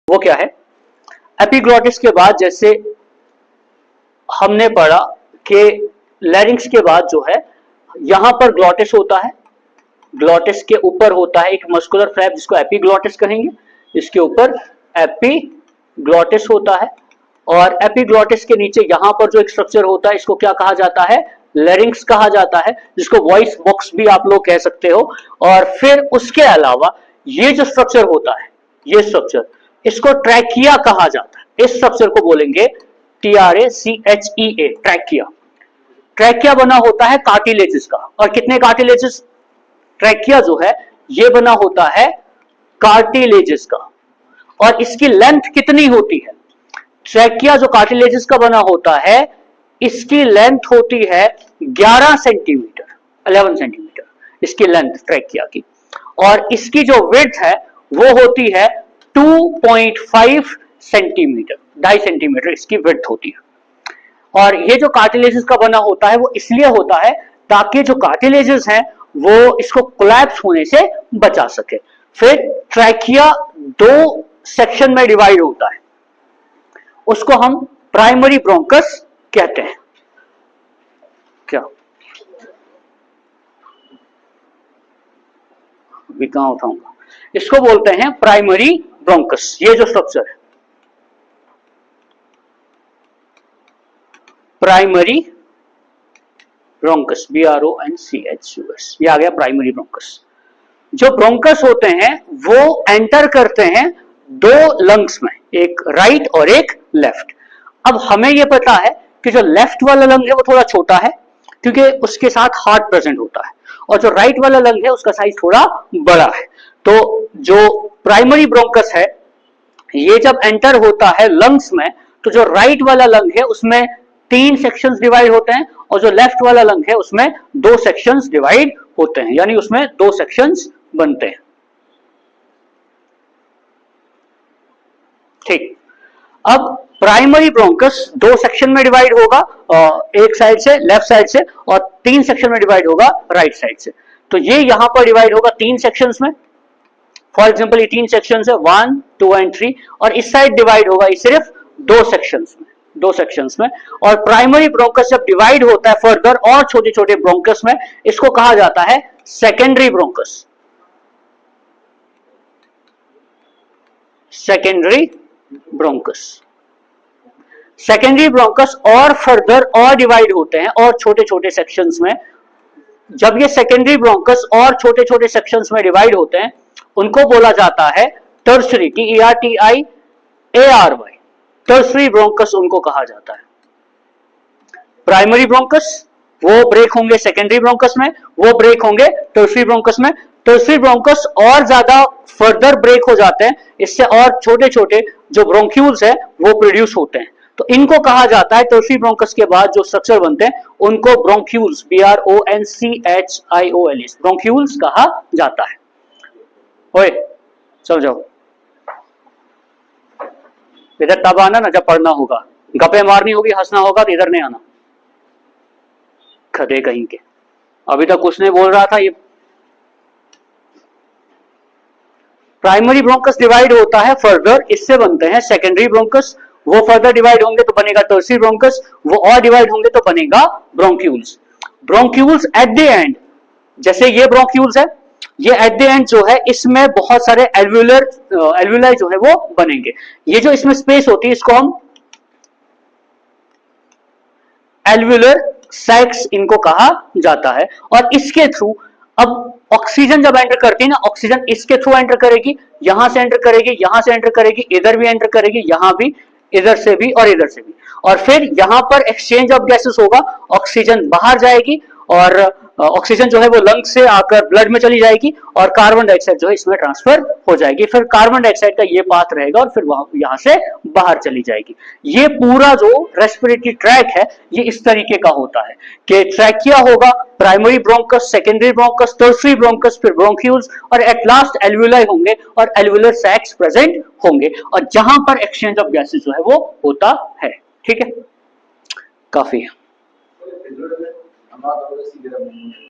वो क्या है? एपिग्लॉटिस के बाद जैसे हमने पढ़ा कि लैरिंक्स के बाद जो है यहां पर ग्लॉटिस होता है, ग्लॉटिस के ऊपर होता है एक मस्कुलर फ्लैप जिसको एपिग्लॉटिस कहेंगे, इसके ऊपर एपिग्लॉटिस होता है, और एपिग्लॉटिस के नीचे यहां पर जो एक स्ट्रक्चर होता है इसको क्या कहा जाता है? लैरिंक्स कहा जाता है, जिसको वॉइस बॉक्स भी आप लोग कह सकते हो। और फिर उसके अलावा ये जो स्ट्रक्चर होता है, ये स्ट्रक्चर, इसको ट्रैकिया कहा जाता है। इस स्ट्रक्चर को बोलेंगे TRACHEA, ट्रैकिया। ट्रैकिया बना होता है कार्टिलेजेस का, और कितने कार्टिलेजेस? ट्रैकिया जो है ये बना होता है कार्टिलेजेस का, और इसकी लेंथ कितनी होती है? ट्रैकिया जो कार्टिलेजेस का बना होता है इसकी लेंथ होती है 11 सेंटीमीटर, 11 सेंटीमीटर इसकी लेंथ ट्रैकिया की, और इसकी जो विड्थ है वो होती है 2.5 सेंटीमीटर, 2.5 सेंटीमीटर इसकी विड्थ होती है। और ये जो कार्टिलेजेस का बना होता है वो इसलिए होता है ताकि जो कार्टिलेजेस हैं वो इसको कोलैप्स होने से बचा सके। फिर ट्रैकिया दो सेक्शन में डिवाइड होता है, उसको हम प्राइमरी ब्रोंकस कहते हैं। क्या भी कहां उठाऊंगा, इसको बोलते हैं प्राइमरी ब्रोंकस। ये जो स्ट्रक्चर है प्राइमरी ब्रोंकस, BRONCHUS, ये आ गया प्राइमरी ब्रोंकस। जो ब्रोंकस होते हैं वो एंटर करते हैं दो लंग्स में, एक राइट और एक लेफ्ट। अब हमें यह पता है कि जो लेफ्ट वाला लंग है वो थोड़ा छोटा है क्योंकि उसके साथ हार्ट प्रेजेंट होता है, और जो राइट वाला लंग है उसका साइज थोड़ा बड़ा है। तो जो प्राइमरी ब्रोंकस है ये जब एंटर होता है लंग्स में, तो जो राइट वाला लंग है उसमें 3 सेक्शंस डिवाइड होते हैं, और जो लेफ्ट वाला लंग है उसमें 2 सेक्शंस डिवाइड होते हैं, यानी उसमें 2 सेक्शंस बनते हैं। ठीक, अब प्राइमरी ब्रोंकस 2 सेक्शन में डिवाइड होगा, एक साइड से लेफ्ट साइड से, और 3 सेक्शन में डिवाइड होगा राइट साइड से। तो ये यहां पर डिवाइड होगा 3 सेक्शंस में। फॉर एग्जांपल ये 3 सेक्शंस है 1, 2 एंड 3, और इस साइड डिवाइड होगा ये सिर्फ 2 सेक्शंस में, 2 सेक्शंस में। और प्राइमरी ब्रोंकस जब डिवाइड होता है फर्दर और छोटे छोटे ब्रोंकस में, इसको कहा जाता है secondary bronchus. Secondary bronchus, secondary bronchus और फर्दर और डिवाइड होते हैं और छोटे छोटे सेक्शंस में। जब ये सेकेंडरी ब्रोंकस और छोटे छोटे सेक्शंस में डिवाइड होते हैं उनको बोला जाता है टर्शरी, TERTIARY, टर्शरी ब्रोंकस उनको कहा जाता है। प्राइमरी ब्रोंकस वो ब्रेक होंगे सेकेंडरी ब्रोंकस में, वो ब्रेक होंगे टर्शरी ब्रोंकस में। टर्शरी ब्रोंकस और ज्यादा फर्दर ब्रेक हो जाते हैं, इससे और छोटे छोटे जो ब्रोंक्यूल्स है वो प्रोड्यूस होते हैं। तो इनको कहा जाता है, टर्शरी ब्रोंकस के बाद जो स्ट्रक्चर बनते हैं उनको ब्रोंक्यूल्स, BRONCHIOLS, ब्रोंक्यूल्स कहा जाता है। ओए समझो, इधर तब आना ना जब पढ़ना होगा, गप्पे मारनी होगी, हंसना होगा तो इधर नहीं आना, खदे कहीं के। अभी तक कुछ नहीं बोल रहा था। ये प्राइमरी ब्रोंकस डिवाइड होता है फर्दर, इससे बनते हैं सेकेंडरी ब्रोंकस, वो फर्दर डिवाइड होंगे तो बनेगा टर्शरी ब्रोंकस, वो और डिवाइड होंगे तो बनेगा bronchioles. Bronchioles at the end, जैसे ये ब्रोंक्यूल्स है, ये एट द एंड जो है इसमें बहुत सारे एल्वुलाई जो है वो बनेंगे। ये जो इसमें स्पेस होती है इसको हम एल्वुलर सैक्स इनको कहा जाता है, और इसके थ्रू अब ऑक्सीजन जब एंटर करती है ना, ऑक्सीजन इसके थ्रू एंटर करेगी, यहां से एंटर करेगी, यहां से एंटर करेगी, इधर भी एंटर करेगी, यहां भी, इधर से भी और इधर से भी, और फिर यहां पर एक्सचेंज ऑफ गैसेस होगा, ऑक्सीजन बाहर जाएगी और ऑक्सीजन जो है वो लंग से आकर ब्लड में चली जाएगी, और कार्बन डाइऑक्साइड जो है इसमें ट्रांसफर हो जाएगी। फिर कार्बन डाइऑक्साइड का ये पाथ रहेगा और फिर यहां से बाहर चली जाएगी। ये पूरा जो रेस्पिरेटरी ट्रैक है ये इस तरीके का होता है कि ट्रैकिया होगा, primary bronchus, secondary bronchus, tertiary bronchus, फिर ब्रोंक्यूल्स, और एट लास्ट एल्वुलाई होंगे और एल्वुलर सैक्स प्रेजेंट होंगे, और जहां पर एक्सचेंज ऑफ गैसेस जो है वो होता है। ठीक है, काफी है।